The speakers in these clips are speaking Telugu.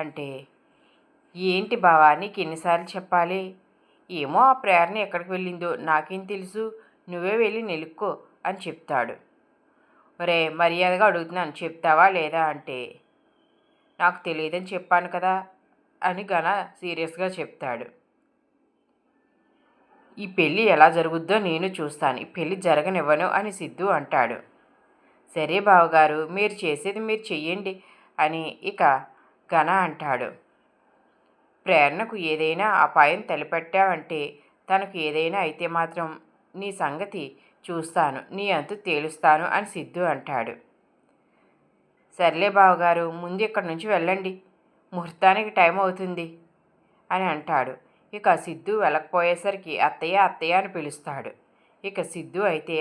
అంటే, ఏంటి బావా నీకు ఎన్నిసార్లు చెప్పాలి? ఏమో ఆ ప్రేరణ ఎక్కడికి వెళ్ళిందో నాకేం తెలుసు, నువ్వే వెళ్ళి నిలుక్కో అని చెప్తాడు. ఒరే మర్యాదగా అడుగుతున్నాను చెప్తావా లేదా అంటే, నాకు తెలియదని చెప్పాను కదా అని ఘన సీరియస్గా చెప్తాడు. ఈ పెళ్ళి ఎలా జరుగుద్దో నేను చూస్తాను, ఈ పెళ్ళి జరగనివ్వను అని సిద్ధు అంటాడు. సరే బావగారు మీరు చేసేది మీరు చెయ్యండి అని ఇక ఘన అంటాడు. ప్రేరణకు ఏదైనా అపాయం తలపెట్టావంటే, తనకు ఏదైనా అయితే మాత్రం నీ సంగతి చూస్తాను, నీ అంతు తేలుస్తాను అని సిద్ధు అంటాడు. సర్లే బావగారు ముందు ఇక్కడి నుంచి వెళ్ళండి, ముహూర్తానికి టైం అవుతుంది అని అంటాడు. ఇక సిద్ధు వెళ్ళకపోయేసరికి అత్తయ్య అత్తయ్య అని పిలుస్తాడు. ఇక సిద్ధు అయితే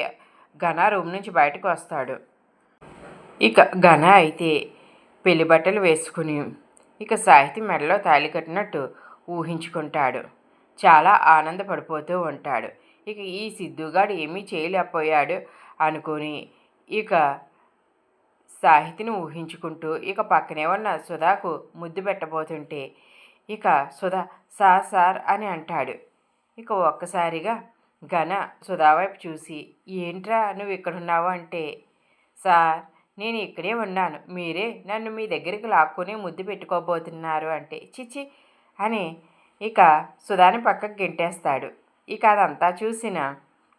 ఘన రూమ్ నుంచి బయటకు వస్తాడు. ఇక ఘన అయితే పెళ్లి బట్టలు వేసుకుని ఇక సాహితి మెడలో తాళి కట్టినట్టు ఊహించుకుంటాడు. చాలా ఆనందపడిపోతూ ఉంటాడు. ఇక ఈ సిద్ధుగాడు ఏమీ చేయలేకపోయాడు అనుకుని ఇక సాహితిని ఊహించుకుంటూ ఇక పక్కనే ఉన్న సుధాకు ముద్దు పెట్టబోతుంటే ఇక సుధా సార్ అని అంటాడు. ఇక ఒక్కసారిగా ఘన సుధా వైపు చూసి, ఏంట్రా నువ్వు ఇక్కడున్నావు అంటే, సార్ నేను ఇక్కడే ఉన్నాను, మీరే నన్ను మీ దగ్గరికి లాక్కొని ముద్దు పెట్టుకోబోతున్నారు అంటే, చిచి అని ఇక సుధాని పక్కకు గెంటేస్తాడు. ఇక అదంతా చూసిన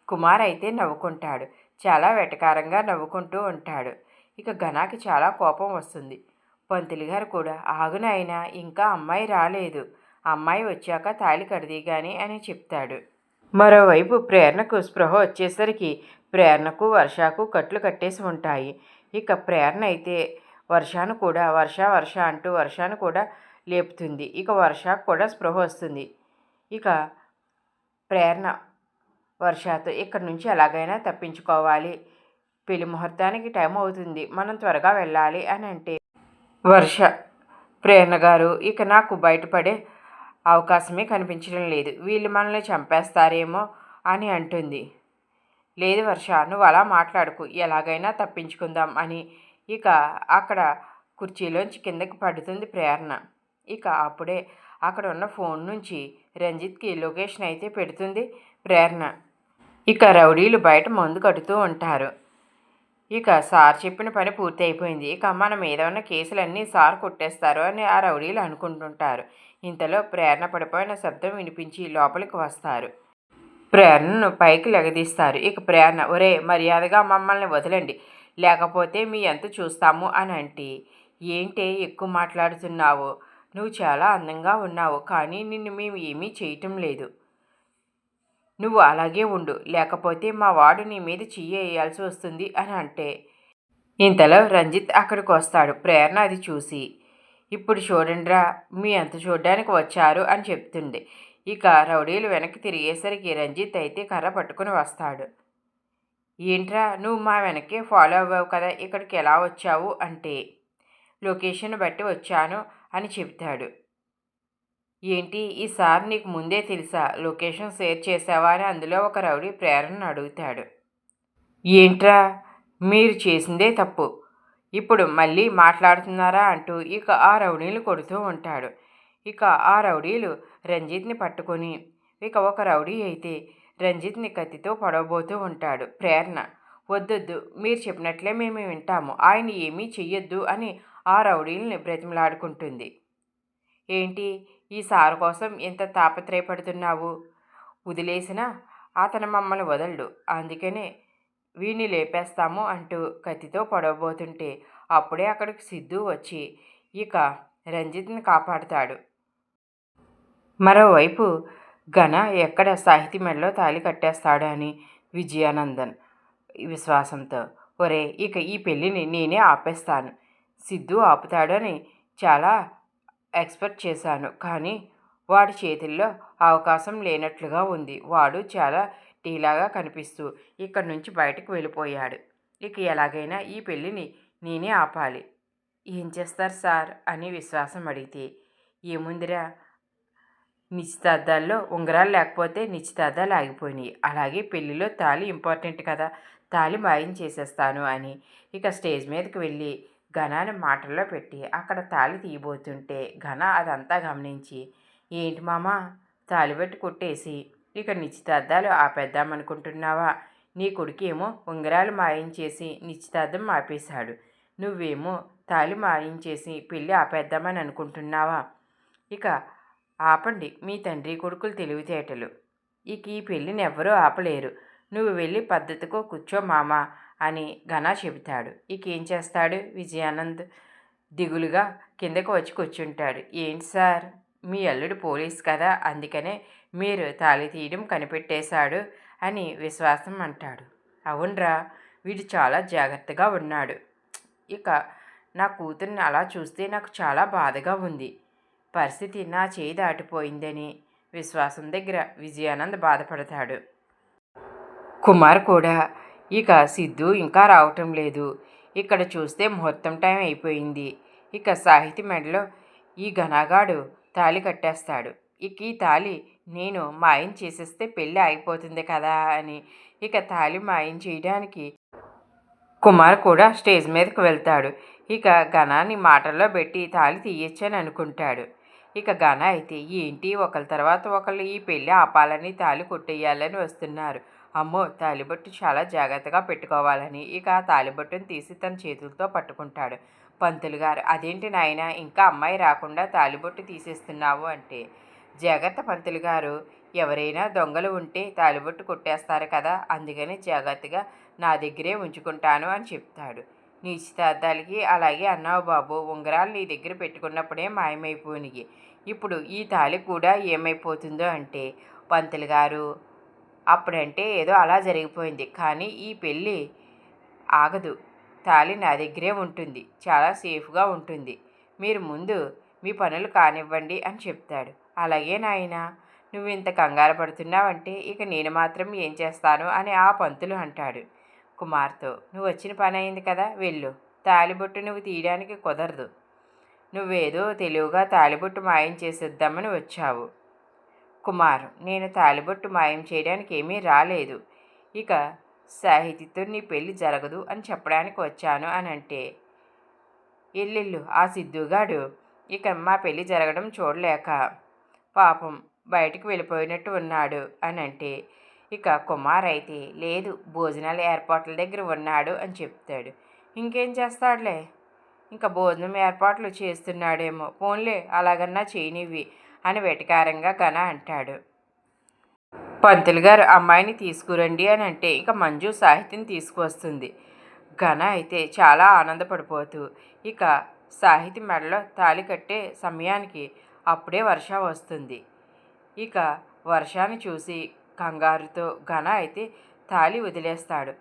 కుమార్ అయితే నవ్వుకుంటాడు. చాలా వెటకారంగా నవ్వుకుంటూ ఉంటాడు. ఇక ఘనాకి చాలా కోపం వస్తుంది. పంతులు గారు కూడా ఆగునైనా ఇంకా అమ్మాయి రాలేదు, అమ్మాయి వచ్చాక తాళి కడదీగాని అని చెప్తాడు. మరోవైపు ప్రేరణకు స్పృహ వచ్చేసరికి ప్రేరణకు వర్షకు కట్లు కట్టేసి ఉంటాయి. ఇక ప్రేరణ అయితే వర్షాను కూడా వర్ష అంటూ వర్షాను కూడా లేపుతుంది. ఇక వర్షకు కూడా స్పృహ వస్తుంది. ఇక ప్రేరణ వర్షతో ఇక్కడి నుంచి ఎలాగైనా తప్పించుకోవాలి, పెళ్లి ముహూర్తానికి టైం అవుతుంది, మనం త్వరగా వెళ్ళాలి అని అంటే, వర్ష ప్రేరణ గారు ఇక నాకు బయటపడే అవకాశమే కనిపించడం లేదు, వీళ్ళు మనల్ని చంపేస్తారేమో అని అంటుంది. లేదు వర్ష నువ్వు అలా మాట్లాడుకు, ఎలాగైనా తప్పించుకుందాం అని ఇక అక్కడ కుర్చీలోంచి కిందకి పడుతుంది ప్రేరణ. ఇక అప్పుడే అక్కడ ఉన్న ఫోన్ నుంచి రంజిత్కి లొకేషన్ అయితే పెడుతుంది ప్రేరణ. ఇక రౌడీలు బయట మందు కడుతూ ఉంటారు. ఇక సార్ చెప్పిన పని పూర్తి అయిపోయింది, ఇక మన మీద ఉన్న కేసులన్నీ సార్ కొట్టేస్తారు అని ఆ రౌడీలు అనుకుంటుంటారు. ఇంతలో ప్రేరణ పడిపోయిన శబ్దం వినిపించి లోపలికి వస్తారు. ప్రేరణను పైకి లెగదీస్తారు. ఇక ప్రేరణ, ఒరే మర్యాదగా మమ్మల్ని వదలండి, లేకపోతే మీ ఎంత చూస్తాము అని అంటే, ఏంటే ఎక్కువ మాట్లాడుతున్నావు, నువ్వు చాలా అందంగా ఉన్నావు కానీ నిన్ను మేము ఏమీ చేయటం లేదు, నువ్వు అలాగే ఉండు, లేకపోతే మా వాడు నీ మీద చెయ్యి వేయాల్సి వస్తుంది అని అంటే, ఇంతలో రంజిత్ అక్కడికి వస్తాడు. ప్రేరణ అది చూసి, ఇప్పుడు చూడండిరా మీ అంత చూడడానికి వచ్చారు అని చెప్తుంది. ఇక రౌడీలు వెనక్కి తిరిగేసరికి రంజిత్ అయితే కర్ర పట్టుకుని వస్తాడు. ఏంట్రా నువ్వు మా వెనక్కి ఫాలో అవ్వావు కదా, ఇక్కడికి ఎలా వచ్చావు అంటే, లొకేషన్ బట్టి వచ్చాను అని చెప్తాడు. ఏంటి ఈసారి నీకు ముందే తెలుసా, లొకేషన్ షేర్ చేసావా అని అందులో ఒక రౌడీ ప్రేరణను అడుగుతాడు. ఏంట్రా మీరు చేసిందే తప్పు, ఇప్పుడు మళ్ళీ మాట్లాడుతున్నారా అంటూ ఇక ఆ రౌడీలు కొడుతూ ఉంటాడు. ఇక ఆ రౌడీలు రంజిత్ని పట్టుకొని ఇక ఒక రౌడీ అయితే రంజిత్ని కత్తితో పొడవబోతూ ఉంటాడు. ప్రేరణ, వద్దొద్దు మీరు చెప్పినట్లే మేము వింటాము, ఆయన ఏమీ చెయ్యొద్దు అని ఆ రౌడీల్ని బ్రతిమలాడుకుంటుంది. ఏంటి ఈ సారు కోసం ఎంత తాపత్రయపడుతున్నావు, వదిలేసినా అతను మమ్మల్ని వదలడు, అందుకనే వీడిని లేపేస్తాము అంటూ కత్తితో పొడవబోతుంటే అప్పుడే అక్కడికి సిద్ధు వచ్చి ఇక రంజిత్ని కాపాడుతాడు. మరోవైపు ఘన ఎక్కడ సాహితీ మెడలో తాళి కట్టేస్తాడు అని విజయానందన్ విశ్వాసంతో, ఒరే ఇక ఈ పెళ్ళిని నేనే ఆపేస్తాను, సిద్ధు ఆపుతాడని చాలా ఎక్స్పెక్ట్ చేశాను, కానీ వాడి చేతుల్లో అవకాశం లేనట్లుగా ఉంది, వాడు చాలా టీలాగా కనిపిస్తూ ఇక్కడి నుంచి బయటకు వెళ్ళిపోయాడు, ఇక ఎలాగైనా ఈ పెళ్ళిని నేనే ఆపాలి, ఏం చేస్తారు సార్ అని విశ్వాసం అడిగితే, ఏముందిరా నిశ్చితార్థాల్లో ఉంగరాలు లేకపోతే నిశ్చితార్థాలు ఆగిపోయినాయి, అలాగే పెళ్ళిలో తాళి ఇంపార్టెంట్ కదా, తాళి మాయం చేసేస్తాను అని ఇక స్టేజ్ మీదకి వెళ్ళి ఘనాన్ని మాటల్లో పెట్టి అక్కడ తాళి తీయబోతుంటే ఘన అదంతా గమనించి, ఏంటి మామ తాళిబెట్టి కొట్టేసి ఇక నిశ్చితార్థాలు ఆపేద్దామనుకుంటున్నావా? నీ కొడుకేమో ఉంగరాలు మాయించేసి నిశ్చితార్థం ఆపేశాడు. నువ్వేమో తాళి మాయించేసి పెళ్ళి ఆపేద్దామని అనుకుంటున్నావా? ఇక ఆపండి మీ తండ్రి కొడుకులు తెలివితేటలు. ఇక ఈ పెళ్ళిని ఎవ్వరూ ఆపలేరు. నువ్వు వెళ్ళి పద్ధతికో కూర్చో మామ అని ఘన చెబుతాడు. ఇక ఏం చేస్తాడు విజయానంద్? దిగులుగా కిందకు వచ్చి కూర్చుంటాడు. ఏంటి సార్, మీ అల్లుడు పోలీస్ కదా, అందుకనే మీరు తాళి తీయడం కనిపెట్టేశాడు అని విశ్వాసం అంటాడు. అవునరా, వీడు చాలా జాగ్రత్తగా ఉన్నాడు. ఇక నా కూతుర్ని అలా చూస్తే నాకు చాలా బాధగా ఉంది. పరిస్థితి నా చేయి దాటిపోయిందని విశ్వాసం దగ్గర విజయానంద్ బాధపడతాడు. కుమార్ కూడా ఇక సిద్ధు ఇంకా రావటం లేదు. ఇక్కడ చూస్తే ముహూర్తం టైం అయిపోయింది. ఇక సాహితి మెడలో ఈ ఘనగాడు తాళి కట్టేస్తాడు. ఇక ఈ తాళి నేను మాయం చేసేస్తే పెళ్ళి అయిపోతుంది కదా అని ఇక తాళి మాయం చేయడానికి కుమార్ కూడా స్టేజ్ మీదకి వెళ్తాడు. ఇక ఘనాన్ని మాటల్లో పెట్టి తాళి తీయచ్చని అనుకుంటాడు. ఇక ఘన అయితే ఏంటి ఒకరి తర్వాత ఒకళ్ళు ఈ పెళ్ళి ఆపాలని తాళి కొట్టేయాలని వస్తున్నారు. అమ్మో, తాళిబొట్టు చాలా జాగ్రత్తగా పెట్టుకోవాలని ఇక ఆ తాళిబొట్టును తీసి తన చేతులతో పట్టుకుంటాడు. పంతులు గారు, అదేంటి నాయన ఇంకా అమ్మాయి రాకుండా తాళిబొట్టు తీసేస్తున్నావు అంటే, జాగ్రత్త పంతులు గారు, ఎవరైనా దొంగలు ఉంటే తాళిబొట్టు కొట్టేస్తారు కదా, అందుకని జాగ్రత్తగా నా దగ్గరే ఉంచుకుంటాను అని చెప్తాడు. నిశ్చితార్థాలకి అలాగే అన్నావు బాబు, ఉంగరాలు నీ దగ్గర పెట్టుకున్నప్పుడే మాయమైపోయినాయి. ఇప్పుడు ఈ తాళి కూడా ఏమైపోతుందో అంటే, పంతులు గారు అప్పుడంటే ఏదో అలా జరిగిపోయింది, కానీ ఈ పెళ్ళి ఆగదు. తాళి నా దగ్గరే ఉంటుంది, చాలా సేఫ్గా ఉంటుంది. మీరు ముందు మీ పనులు కానివ్వండి అని చెప్తాడు. అలాగే నాయనా, నువ్వు ఇంత కంగారు పడుతున్నావంటే ఇక నేను మాత్రం ఏం చేస్తాను అని ఆ పంతులు అంటాడు. కుమార్తో, నువ్వు వచ్చిన పని అయింది కదా, వెళ్ళు. తాళిబొట్టు నువ్వు తీయడానికి కుదరదు. నువ్వేదో తెలివిగా తాళిబొట్టు మాయం చేసేద్దామని వచ్చావు. కుమార్, నేను తాళిబొట్టు మాయం చేయడానికి ఏమీ రాలేదు. ఇక సాహితితో నీ పెళ్ళి జరగదు అని చెప్పడానికి వచ్చాను అని అంటే, ఎల్లెళ్ళు ఆ సిద్ధుగాడు ఇక మా పెళ్ళి జరగడం చూడలేక పాపం బయటికి వెళ్ళిపోయినట్టు ఉన్నాడు అని అంటే, ఇక కుమార్ అయితే లేదు భోజనాల ఏర్పాట్ల దగ్గర ఉన్నాడు అని చెప్తాడు. ఇంకేం చేస్తాడులే, ఇంకా భోజనం ఏర్పాట్లు చేస్తున్నాడేమో, పోన్లే అలాగన్నా చేయనివి అని వెటకారంగా ఘన అంటాడు. పంతులు గారు అమ్మాయిని తీసుకురండి అని అంటే ఇక మంజు సాహితిని తీసుకువస్తుంది. ఘన అయితే చాలా ఆనందపడిపోతూ ఇక సాహితి మెడలో తాళి కట్టే సమయానికి అప్పుడే వర్ష వస్తుంది. ఇక వర్షాన్ని చూసి కంగారుతో ఘన అయితే తాళి వదిలేస్తాడు.